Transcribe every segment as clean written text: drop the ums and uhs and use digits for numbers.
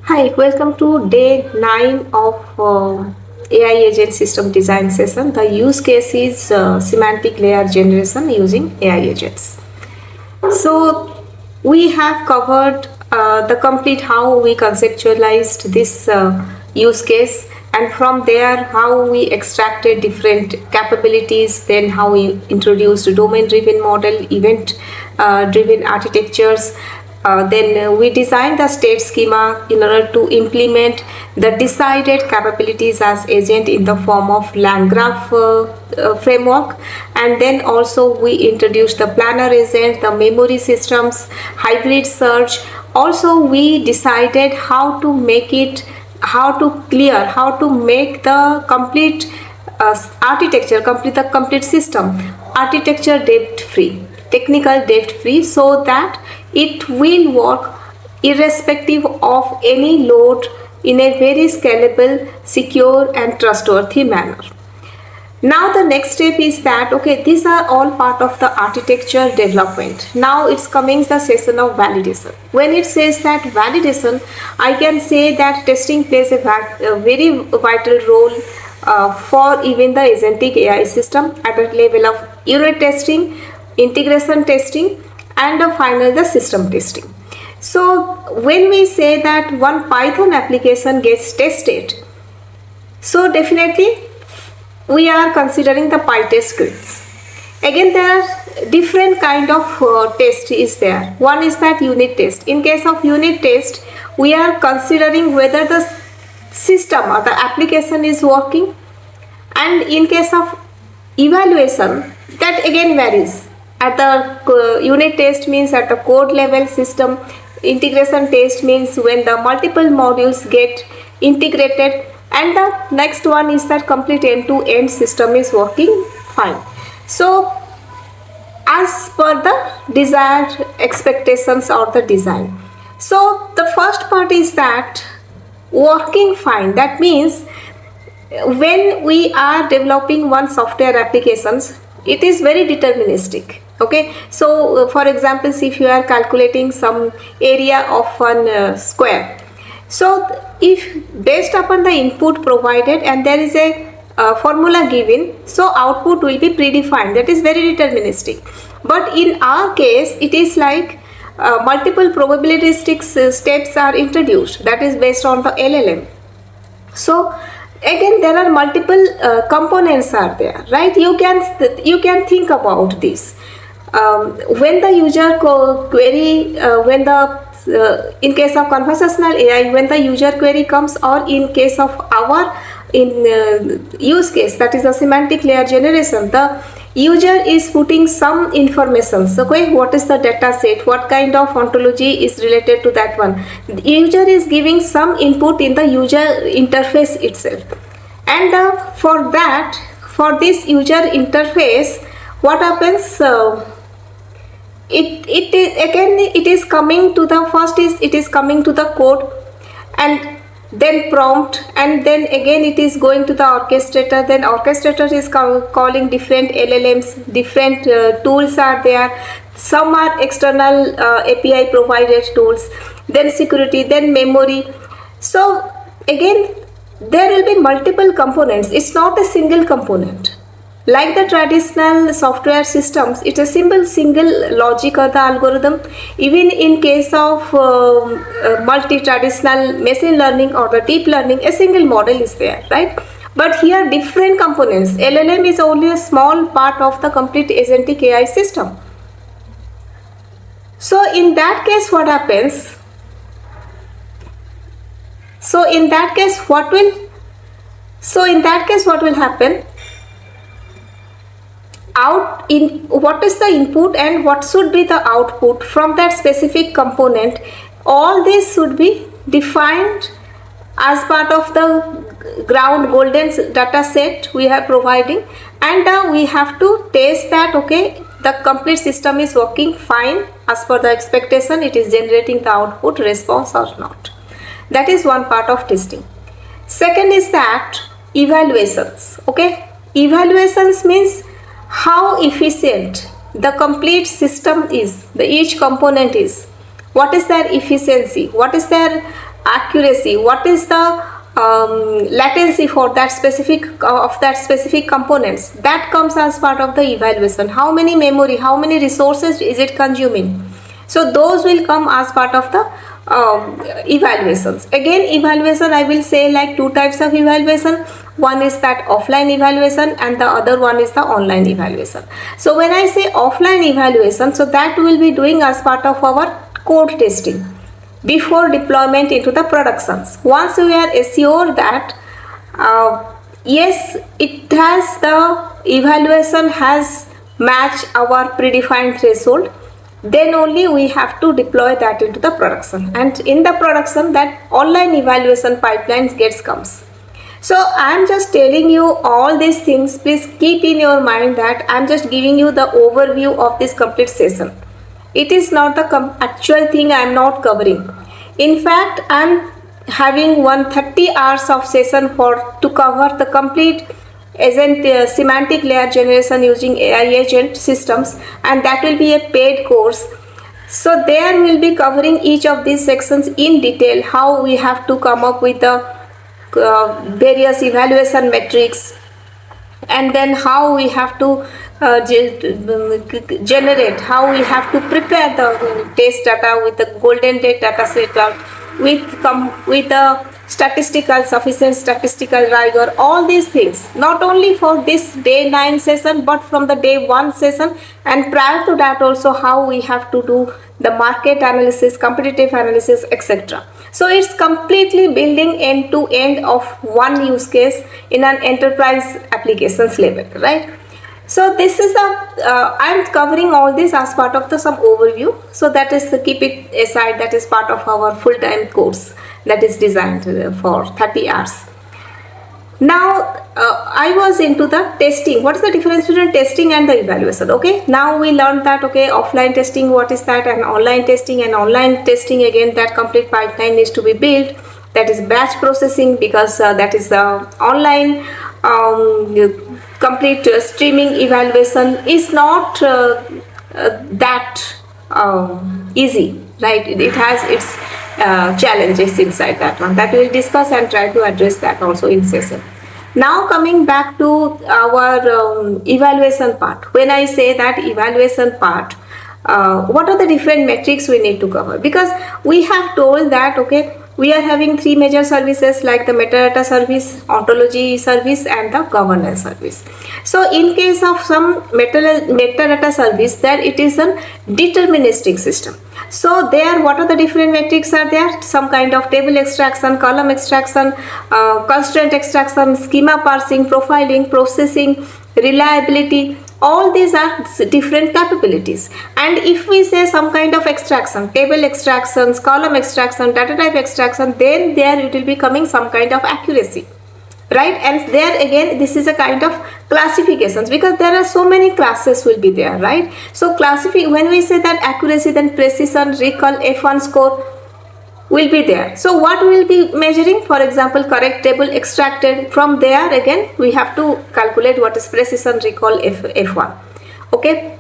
Hi, welcome to day 9 of AI agent system design session. The use case is semantic layer generation using AI agents. So we have covered the complete how we conceptualized this use case, and from there how we extracted different capabilities, then how we introduced domain driven model, event driven architectures. Then we designed the state schema in order to implement the decided capabilities as agent in the form of land graph framework. And then also we introduced the planner agent, the memory systems, hybrid search. Also we decided how to make it, how to make the complete architecture, the complete system architecture debt free, technical debt free, so that it will work irrespective of any load in a very scalable, secure and trustworthy manner. Now the next step is that, okay, these are all part of the architecture development. Now it's coming the session of validation. When it says that validation, I can say that testing plays a very vital role for even the agentic AI system at the level of unit testing, integration testing, and finally the system testing. So when we say that one Python application gets tested, so definitely we are considering the Pytest scripts. Again, there are different kind of test is there. One is that unit test. In case of unit test, we are considering whether the system or the application is working, and in case of evaluation, that again varies. At the unit test means at the code level system. Integration test means when the multiple modules get integrated, and the next one is that complete end-to-end system is working fine. So as per the desired expectations or the design. So the first part is that working fine. That means when we are developing one software applications, it is very deterministic. Okay, so for example, if you are calculating some area of one square, so if based upon the input provided and there is a formula given, so output will be predefined. That is very deterministic. But in our case, it is like multiple probabilistic steps are introduced. That is based on the LLM. So again, there are multiple components are there, right? You can think about this. When the user query, when the in case of conversational AI, when the user query comes, or in case of our use case, that is a semantic layer generation, the user is putting some information. So, okay, what is the data set, what kind of ontology is related to that one. The user is giving some input in the user interface itself, and for that, for this user interface, what happens? It is coming to the first is it is coming to the code, and then prompt, and then again it is going to the orchestrator. Then orchestrator is calling different LLMs, different tools are there. Some are external API provided tools, then security, then memory. So again, there will be multiple components. It's not a single component. Like the traditional software systems, it's a single logic or the algorithm. Even in case of multi-traditional machine learning or the deep learning, a single model is there, right? But here different components. LLM is only a small part of the complete agentic AI system. So in that case, what happens? So in that case, what will happen? What is the input and what should be the output from that specific component, all this should be defined as part of the ground golden data set we are providing, and we have to test that, okay, the complete system is working fine as per the expectation, it is generating the output response or not. That is one part of testing. Second is that evaluations. Okay, evaluations means how efficient the complete system is, the each component is, what is their efficiency, what is their accuracy, what is the latency for that specific of that specific components, that comes as part of the evaluation. How many memory, how many resources is it consuming, so those will come as part of the evaluations. Again, evaluation, I will say like two types of evaluation. One is that offline evaluation and the other one is the online evaluation. So when I say offline evaluation, so that will be doing as part of our code testing before deployment into the productions. Once we are assured that yes, it has, the evaluation has matched our predefined threshold, then only we have to deploy that into the production, and in the production that online evaluation pipelines comes. So I am just telling you all these things. Please keep in your mind that I am just giving you the overview of this complete session. It is not the actual thing I am not covering. In fact, I am having 130 hours of session to cover the complete semantic layer generation using AI agent systems, and that will be a paid course. So there will be covering each of these sections in detail, how we have to come up with the various evaluation metrics, and then how we have to generate, how we have to prepare the test data with the golden data set with the sufficient statistical rigor, all these things, not only for this day 9 session but from the day 1 session, and prior to that also how we have to do the market analysis, competitive analysis, etc. So it's completely building end to end of one use case in an enterprise applications level, right? So this is I'm covering all this as part of some overview. So that is, keep it aside, that is part of our full-time course that is designed for 30 hours. Now I was into the testing. What is the difference between testing and the evaluation? Okay, now we learned that, okay, offline testing, what is that, and online testing. And online testing, again, that complete pipeline needs to be built. That is batch processing, because that is the online complete streaming evaluation is not that easy, right? It has its challenges inside that one, that we'll discuss and try to address that also in session. Now coming back to our evaluation part. When I say that evaluation part, what are the different metrics we need to cover? Because we have told that, okay, we are having three major services like the metadata service, ontology service, and the governance service. So in case of some metadata service, that it is a deterministic system. So there, what are the different metrics are there? Some kind of table extraction, column extraction, constraint extraction, schema parsing, profiling, processing, reliability. All these are different capabilities. And if we say some kind of extraction, table extractions, column extraction, data type extraction, then there it will be coming some kind of accuracy, right? And there again, this is a kind of classifications, because there are so many classes will be there, right? So when we say that accuracy, then precision, recall, F1 score will be there. So what we will be measuring? For example, correct table extracted. From there again we have to calculate what is precision, recall, F1. Okay.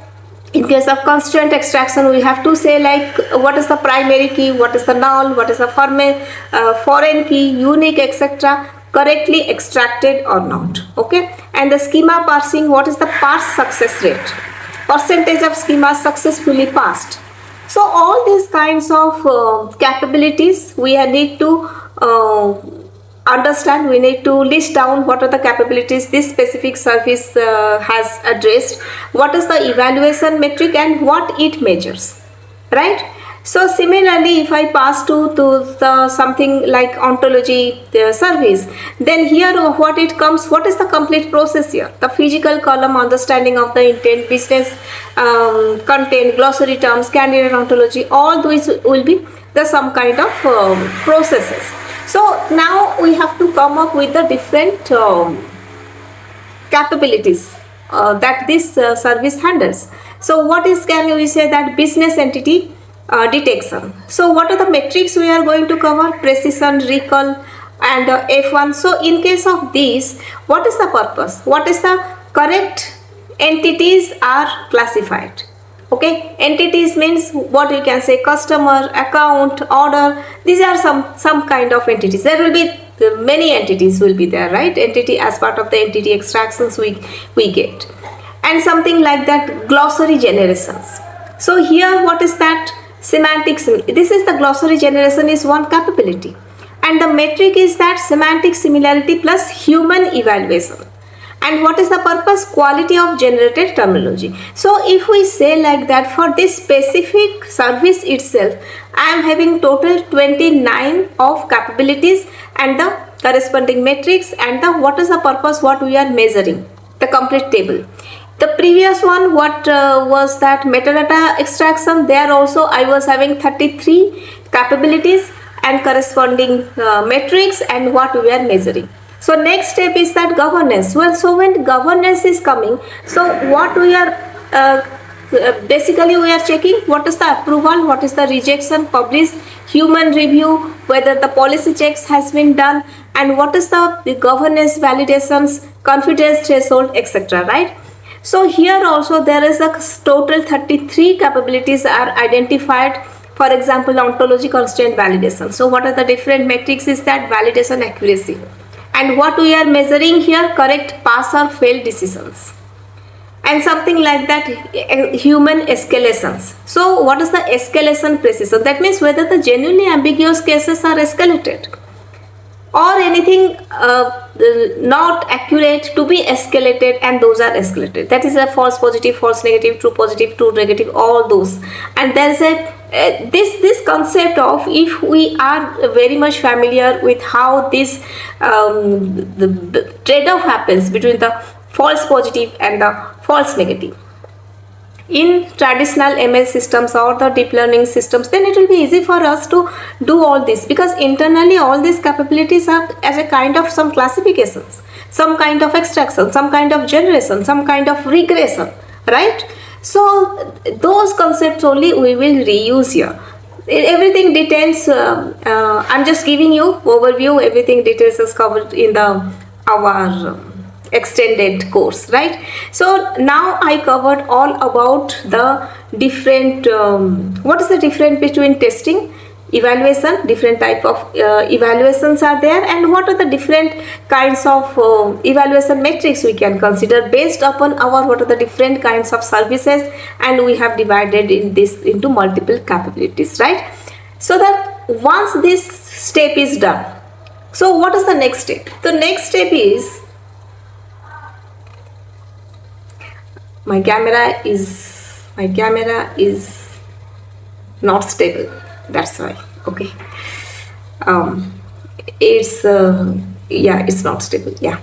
In case of constraint extraction, we have to say like what is the primary key, what is the null, what is the foreign key, unique, etc. correctly extracted or not. Okay. And the schema parsing, what is the parse success rate, percentage of schemas successfully passed. So all these kinds of capabilities we need to understand. We need to list down what are the capabilities this specific service has addressed, what is the evaluation metric, and what it measures, right? So similarly, if I pass to the something like ontology service, then here what it comes, what is the complete process here? The physical column, understanding of the intent, business content, glossary terms, candidate ontology, all these will be the some kind of processes. So now we have to come up with the different capabilities that this service handles. So what is, can we say that business entity detection. So what are the metrics we are going to cover? Precision, recall, and F1. So in case of these, what is the purpose? What is the correct entities are classified? Okay, entities means what you can say, customer, account, order. These are some kind of entities. There will be many entities will be there, right? Entity as part of the entity extractions we get, and something like that, glossary generations. So here what is that? Semantics. This is the glossary generation is one capability, and the metric is that semantic similarity plus human evaluation. And what is the purpose? Quality of generated terminology. So if we say like that, for this specific service itself, I am having total 29 of capabilities and the corresponding metrics, and the what is the purpose, what we are measuring, the complete table. The previous one, what was that, metadata extraction, there also I was having 33 capabilities and corresponding metrics and what we are measuring. So next step is that governance. Well, so when governance is coming, so what we are basically we are checking what is the approval, what is the rejection, publish, human review, whether the policy checks has been done, and what is the governance validations, confidence threshold, etc. Right? So here also there is a total 33 capabilities are identified. For example, ontology constraint validation. So what are the different metrics is that validation accuracy. And what we are measuring here, correct pass or fail decisions. And something like that, human escalations. So what is the escalation precision? That means whether the genuinely ambiguous cases are escalated or anything not accurate to be escalated, and those are escalated. That is a false positive, false negative, true positive, true negative, all those. And there is a this concept of, if we are very much familiar with how this the trade-off happens between the false positive and the false negative in traditional ML systems or the deep learning systems, then it will be easy for us to do all this, because internally all these capabilities are as a kind of some classifications, some kind of extraction, some kind of generation, some kind of regression, right? So those concepts only we will reuse here. Everything details, I'm just giving you overview, everything details is covered in the our extended course, right? So now I covered all about the different what is the difference between testing, evaluation, different type of evaluations are there, and what are the different kinds of evaluation metrics we can consider based upon our what are the different kinds of services, and we have divided in this into multiple capabilities, right? So that once this step is done, so what is the next step? The next step is, my camera is not stable, that's why. Okay, it's yeah, it's not stable. Yeah,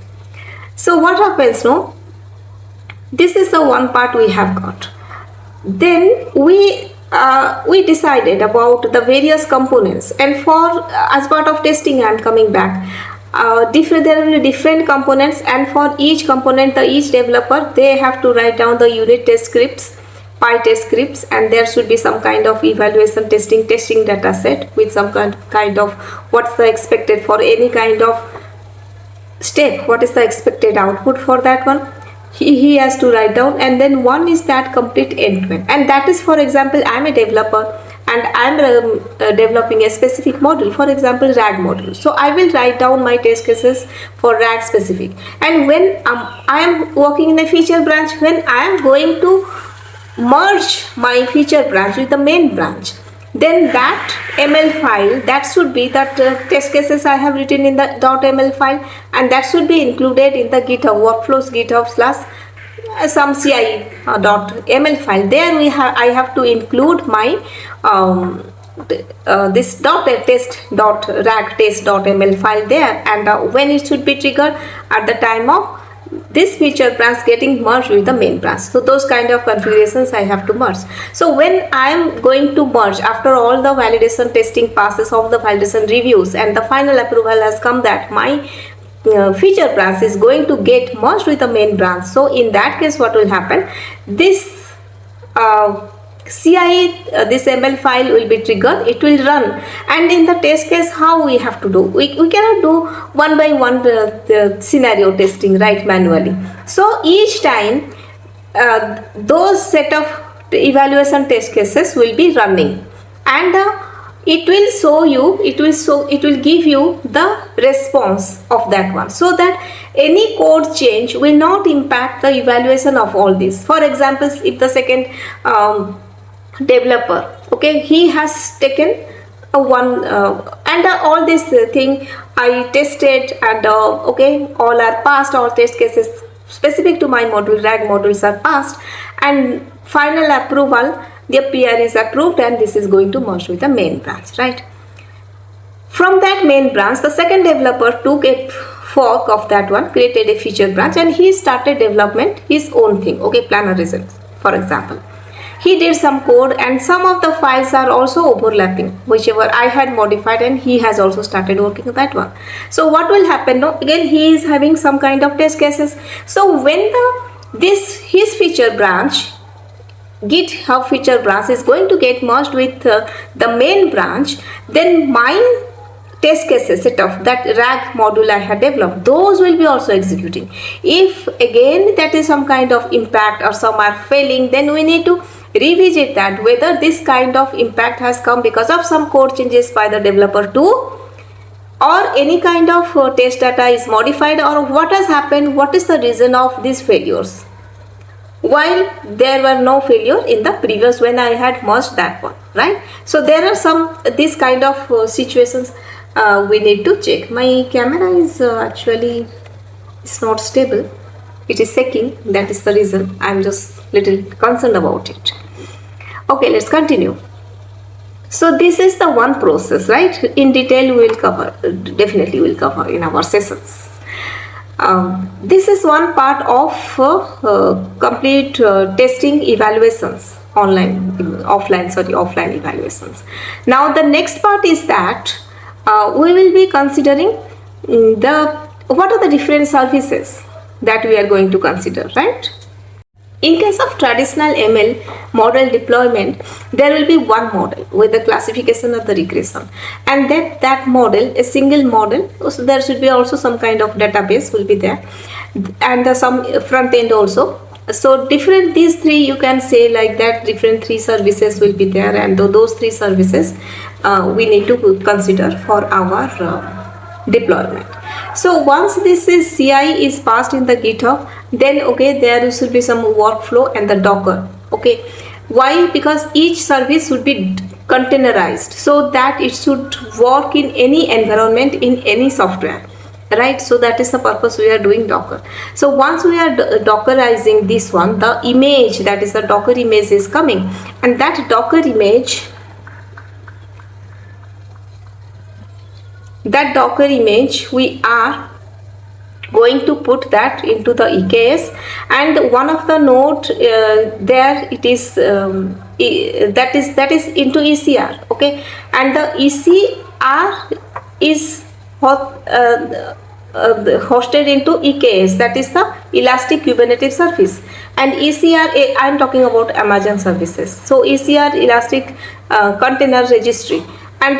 so what happens, no, this is the one part we have got. Then we decided about the various components, and for as part of testing I am coming back. There will be different components, and for each component each developer, they have to write down the unit test scripts, Pytest scripts, and there should be some kind of evaluation testing data set with some kind of what's the expected for any kind of step, what is the expected output for that one. He has to write down, and then one is that complete end-to-end, and that is, for example, I am a developer and I am developing a specific model, for example RAG model. So I will write down my test cases for RAG specific, and when I am working in a feature branch, when I am going to merge my feature branch with the main branch, then that ML file, that should be that test cases I have written in the .ml file, and that should be included in the GitHub workflows, GitHub / some CI .ml file. There I have to include my this .test.rag test.ml file there, and when it should be triggered at the time of this feature branch getting merged with the main branch. So those kind of configurations I have to merge. So when I am going to merge, after all the validation testing passes of the validation reviews and the final approval has come that my feature branch is going to get merged with the main branch, so in that case what will happen, this CI, this ML file will be triggered, it will run, and in the test case how we have to do, we cannot do one by one the scenario testing, right, manually. So each time those set of evaluation test cases will be running, and it will give you the response of that one, so that any code change will not impact the evaluation of all this. For example, if the second developer, okay, he has taken one and all this thing I tested, and okay, all are passed, all test cases specific to my module, RAG modules are passed, and final approval, the PR is approved, and this is going to merge with the main branch, right? From that main branch, the second developer took a fork of that one, created a feature branch, and he started development his own thing, okay, planner results, for example. He did some code, and some of the files are also overlapping, whichever I had modified, and he has also started working on that one. So what will happen now? Again, he is having some kind of test cases. So when his feature branch, GitHub feature branch, is going to get merged with the main branch, then my test cases set of that RAG module I had developed, those will be also executing. If again that is some kind of impact or some are failing, then we need to revisit that, whether this kind of impact has come because of some code changes by the developer too, or any kind of test data is modified, or what has happened, what is the reason of these failures, while there were no failure in the previous when I had merged that one, right? So there are some this kind of situations we need to check. My camera is actually it's not stable, it is shaking, that is the reason I'm just little concerned about it. Okay, let's continue. So this is the one process, right? In detail we will cover, definitely we will cover in our sessions. This is one part of complete testing evaluations, offline evaluations. Now the next part is that we will be considering what are the different services that we are going to consider, right? In case of traditional ML model deployment, there will be one model with the classification of the regression, and that model, a single model, so there should be also some kind of database will be there, and some front end also. So different, these three you can say like that, different three services will be there, and those three services we need to consider for our deployment. So once this is CI is passed in the GitHub, then okay, there should be some workflow and the Docker. Okay, why? Because each service should be containerized so that it should work in any environment, in any software, right? So that is the purpose we are doing Docker. So once we are dockerizing this one, the image, that is the Docker image, is coming, and that Docker image, we are going to put that into the EKS, and one of the node there it is that is into ECR, okay, and the ECR is hosted into EKS, that is the Elastic Kubernetes service, and ECR, I am talking about Amazon services. So ECR, Elastic Container Registry, and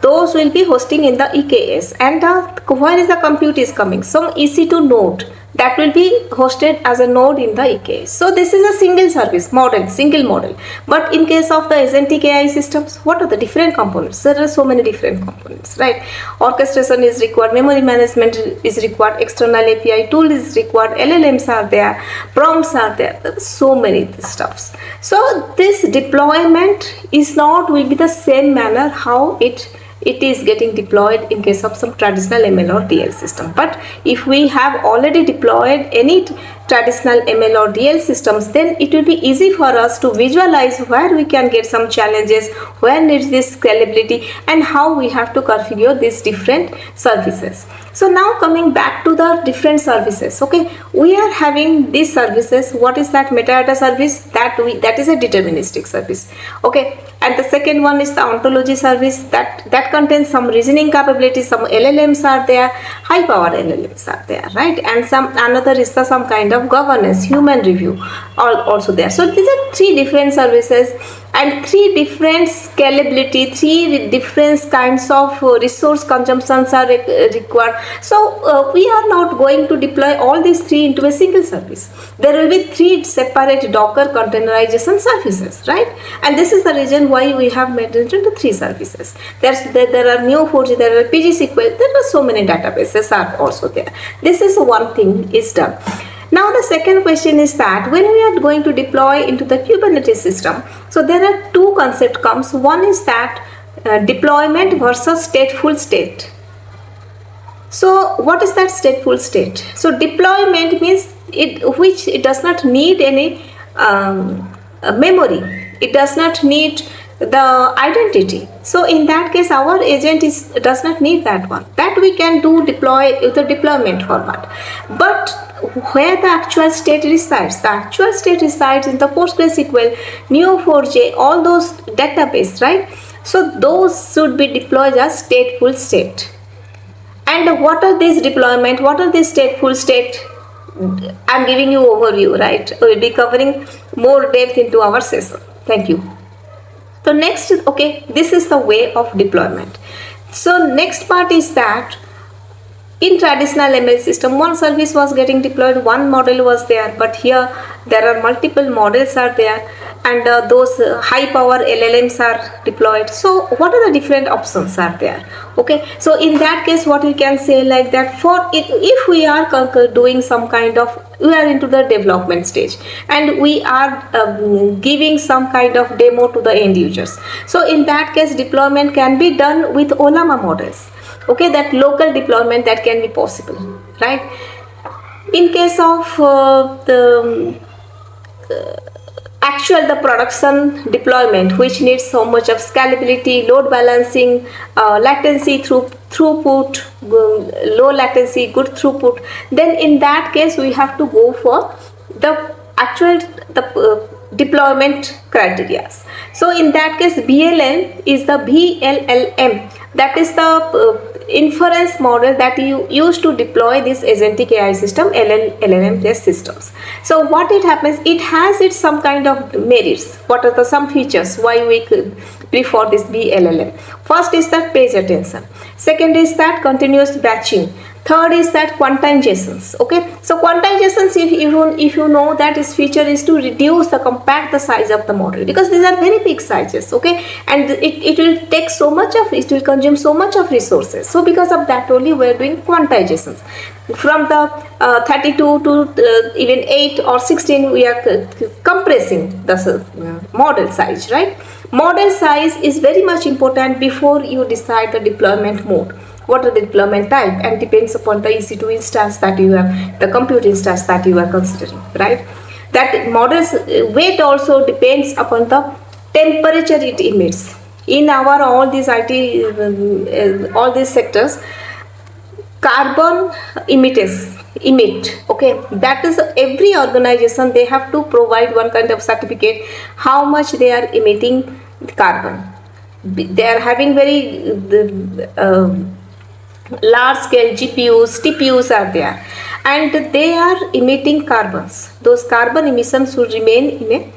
those will be hosting in the EKS, and where is the compute is coming? Some EC2 node that will be hosted as a node in the EKS. So this is a single service model, single model. But in case of the Agentic AI systems, what are the different components? There are so many different components, right? Orchestration is required, memory management is required, external API tool is required, LLMs are there, prompts are there, so many stuffs. So this deployment is not will be the same manner how it is getting deployed in case of some traditional ML or DL system. But if we have already deployed any traditional ML or DL systems, then it will be easy for us to visualize where we can get some challenges, where needs this scalability, and how we have to configure these different services. So now coming back to the different services, okay, we are having these services. What is that metadata service? That is a deterministic service, okay, and the second one is the ontology service that contains some reasoning capabilities, some LLMs are there, high power LLMs are there, right, and some another is the some kind of of governance, human review also there. So these are three different services and three different scalability, three different kinds of resource consumptions are required. So we are not going to deploy all these three into a single service. There will be three separate Docker containerization services, right? And this is the reason why we have made it into three services. There are Neo4j, there are PGSQL, there are so many databases are also there. This is one thing is done. Now the second question is that when we are going to deploy into the Kubernetes system, so there are two concepts comes. One is that deployment versus stateful state. So what is that stateful state? So deployment means it does not need any memory. It does not need the identity. So in that case, our agent does not need that one. That we can do deploy with the deployment format. But where the actual state resides? The actual state resides in the PostgreSQL, Neo4j, all those database, right? So those should be deployed as stateful state. And what are these deployment? What are these stateful state? I'm giving you overview, right? We'll be covering more depth into our session. Thank you. So next, okay, this is the way of deployment. So next part is that in traditional ML system, one service was getting deployed, one model was there, but here there are multiple models are there, and those high power LLMs are deployed. So what are the different options are there? Okay, so in that case, what we can say like that, for it, if we are doing some kind of, we are into the development stage and we are giving some kind of demo to the end users. So in that case, deployment can be done with Ollama models. Okay, that local deployment that can be possible, right? In case of the production deployment, which needs so much of scalability, load balancing, latency, throughput, low latency, good throughput, then in that case we have to go for the actual deployment criteria. So in that case, vLLM is the vLLM, that is the inference model that you use to deploy this agentic AI system, LLM based systems. So what it happens, it has its some kind of merits. What are the some features why we could prefer this vLLM? First is that page attention. Second is that continuous batching. Third is that quantizations. Okay, so quantizations, if you know that its feature is to compact the size of the model, because these are very big sizes. Okay, and it will take so much of, it will consume so much of resources. So because of that only we are doing quantizations. From the 32 to even 8 or 16, we are compressing the model size, right? Model size is very much important before you decide the deployment mode. What are the deployment type, and depends upon the EC2 instance that you have, the compute instance that you are considering, right? That model's weight also depends upon the temperature it emits. In our all these IT, all these sectors, carbon emit, okay, that is every organization, they have to provide one kind of certificate how much they are emitting carbon. They are having very large scale GPUs, TPUs are there, and they are emitting carbons. Those carbon emissions should remain in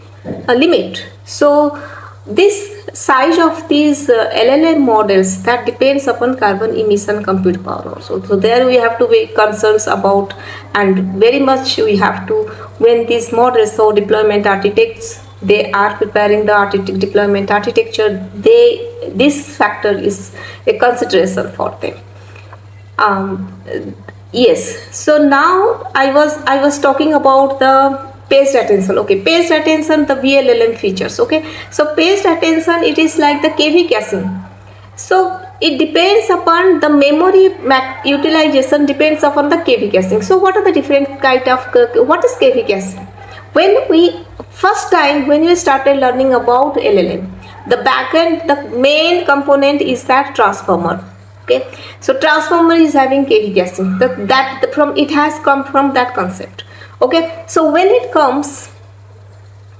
a limit. So this size of these LLM models, that depends upon carbon emission compute power also. So there we have to be concerns about, and very much we have to, when these models, so deployment architects, they are preparing the deployment architecture, this factor is a consideration for them. Yes, so now I was talking about the paged attention. Okay, paged attention, the vLLM features. Okay, so paged attention, it is like the KV caching. So it depends upon the memory utilization, depends upon the KV caching. So what are the different kind of, what is KV caching? When we first time when we started learning about LLM, the backend, the main component is that transformer. Okay, so transformer is having KV caching. It has come from that concept. Okay, so when it comes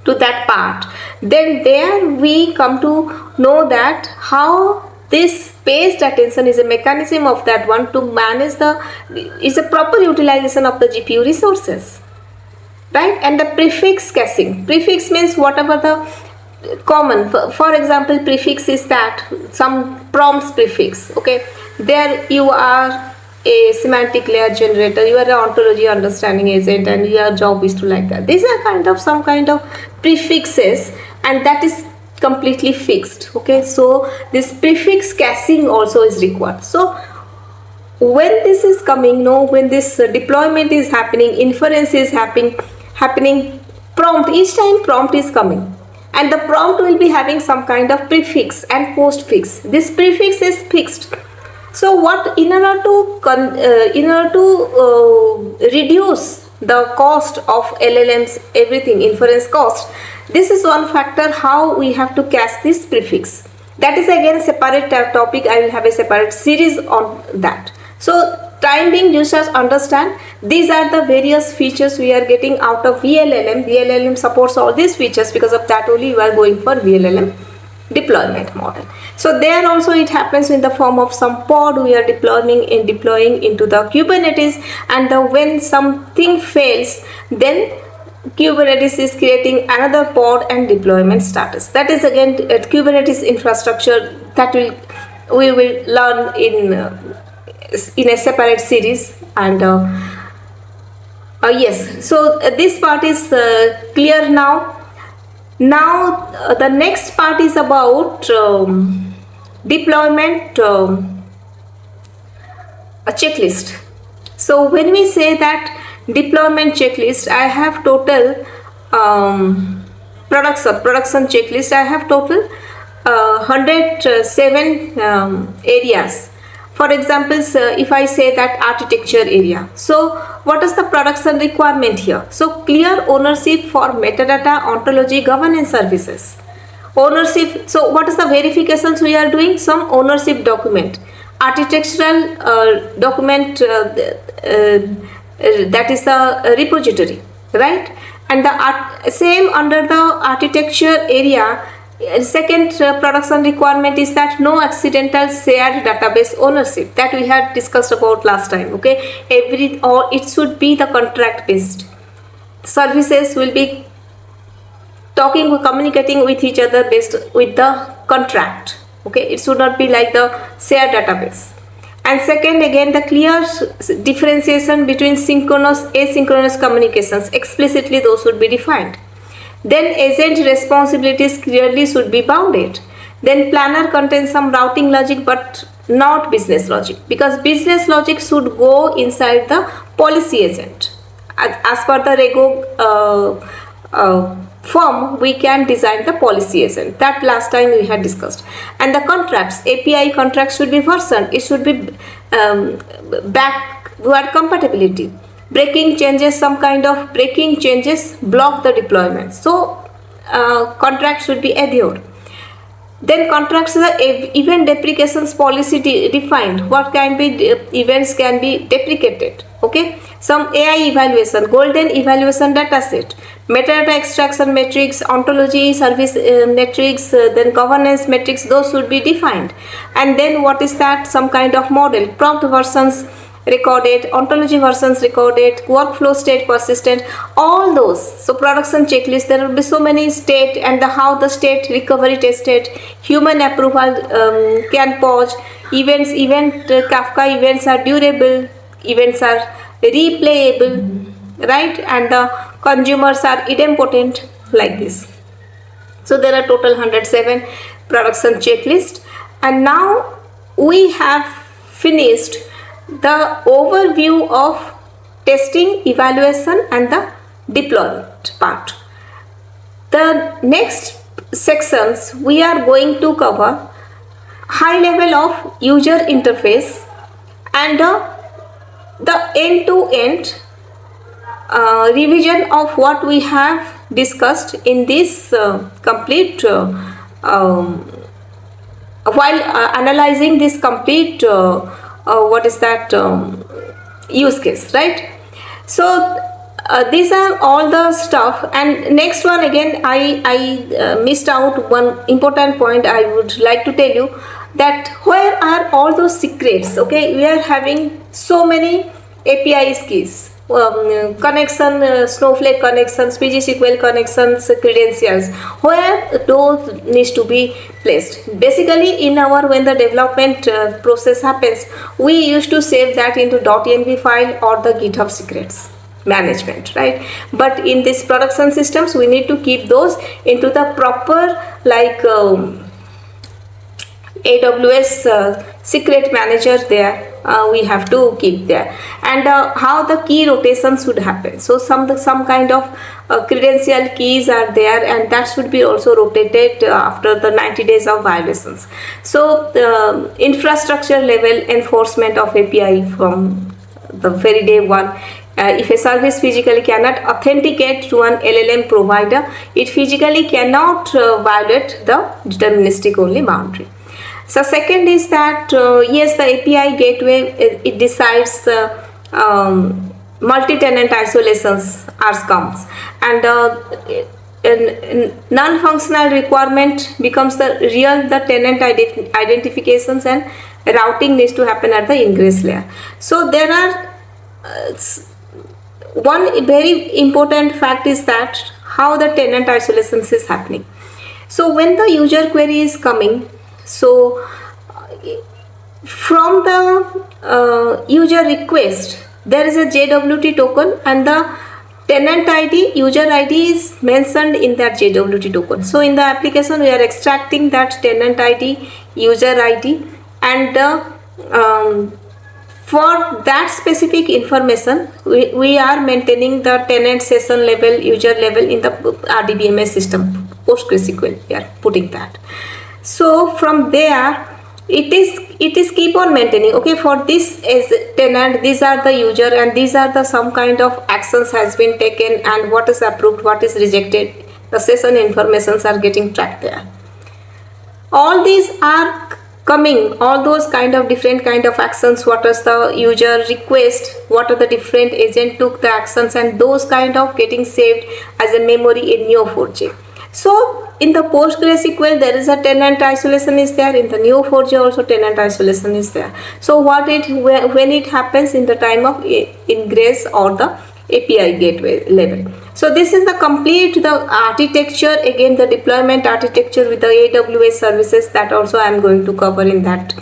to that part, then there we come to know that how this paged attention is a mechanism of that one to manage is a proper utilization of the GPU resources. right? And the prefix caching. Prefix means whatever the common, for example, prefix is that some prompts prefix, okay? There you are a semantic layer generator, you are an ontology understanding agent, and your job is to like that. These are kind of some kind of prefixes, and that is completely fixed, okay? So this prefix caching also is required. So when this is coming, no, when this deployment is happening, inference is happening, prompt, each time prompt is coming, and the prompt will be having some kind of prefix and postfix. This prefix is fixed. So what, in order to reduce the cost of LLMs, everything, inference cost, this is one factor how we have to cache this prefix. That is again separate topic. I will have a separate series on that. So time being, users understand these are the various features we are getting out of vLLM. vLLM supports all these features, because of that only you are going for vLLM deployment model. So there also it happens in the form of some pod we are deploying into the Kubernetes, and when something fails, then Kubernetes is creating another pod and deployment status. That is again Kubernetes infrastructure that we will learn in a separate series. And yes, so this part is clear now. Now the next part is about deployment a checklist. So when we say that deployment checklist, I have total production checklist, I have total 107 areas. For example, if I say that architecture area, so what is the production requirement here? So clear ownership for metadata, ontology, governance services. Ownership, so what is the verifications we are doing? Some ownership document, architectural document, that is the repository, right? And the same under the architecture area, second production requirement is that no accidental shared database ownership, that we had discussed about last time, okay? It should be the contract based. Services will be communicating with each other based with the contract, okay? It should not be like the shared database. And second, again, the clear differentiation between synchronous, asynchronous communications, explicitly those should be defined. Then agent responsibilities clearly should be bounded. Then planner contains some routing logic but not business logic, because business logic should go inside the policy agent. As per the Rego form, we can design the policy agent. That last time we had discussed. And the contracts, API contracts should be versioned. It should be backward compatibility. Breaking changes, some kind of breaking changes block the deployment. So contracts should be adhered. Then contracts, the event deprecations policy defined. What can be events can be deprecated. Okay. Some AI evaluation, golden evaluation dataset, metadata extraction metrics, ontology service metrics, then governance metrics, those should be defined. And then what is that? Some kind of model, prompt versions recorded, ontology versions recorded, workflow state persistent, all those. So production checklist, there will be so many state, and how the state recovery tested, human approval can pause, event Kafka events are durable, events are replayable, right? And the consumers are idempotent, like this. So there are total 107 production checklist. And now we have finished the overview of testing, evaluation and the deployment part. The next sections we are going to cover high level of user interface and the end-to-end revision of what we have discussed in this complete while analyzing this complete what is that use case, right? So these are all the stuff. And next one, again, I missed out one important point. I would like to tell you that where are all those secrets? Okay, we are having so many API keys, connection, Snowflake connections, PGSQL connections, credentials, where those needs to be placed. Basically, in our when the development process happens, we used to save that into .env file or the GitHub secrets management, right? But in these production systems, we need to keep those into the proper like AWS secret manager there. We have to keep there, and how the key rotation should happen. So some kind of credential keys are there, and that should be also rotated after the 90 days of violations. So the infrastructure level enforcement of API from the very day one. If a service physically cannot authenticate to an LLM provider, it physically cannot violate the deterministic only boundary. So second is that yes, the API gateway it decides multi-tenant isolations comes, and non-functional requirement becomes the tenant identifications, and routing needs to happen at the ingress layer. So there are one very important fact is that how the tenant isolations is happening. So when the user query is coming, so from the user request there is a JWT token, and the tenant ID, user ID is mentioned in that JWT token. So in the application we are extracting that tenant ID, user ID, and for that specific information we are maintaining the tenant session level, user level in the RDBMS system, PostgreSQL we are putting that. So from there it is keep on maintaining, okay, for this is tenant, these are the user, and these are the some kind of actions has been taken, and what is approved, what is rejected, the session informations are getting tracked there. All these are coming, all those kind of different kind of actions, what is the user request, what are the different agent took the actions, and those kind of getting saved as a memory in Neo4j. So in the PostgreSQL there is a tenant isolation is there, in the Neo4j also tenant isolation is there. So when it happens in the time of ingress or the API gateway level. So this is the complete the architecture, again the deployment architecture with the AWS services, that also I am going to cover in that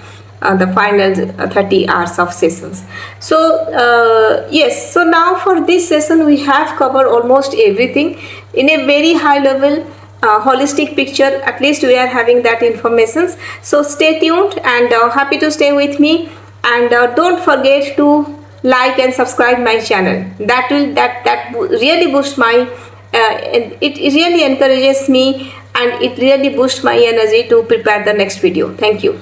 the final 30 hours of sessions. So yes, so now for this session we have covered almost everything in a very high level holistic picture. At least we are having that information. So stay tuned, and happy to stay with me, and don't forget to like and subscribe my channel. That will really boost my it really encourages me, and it really boosts my energy to prepare the next video. Thank you.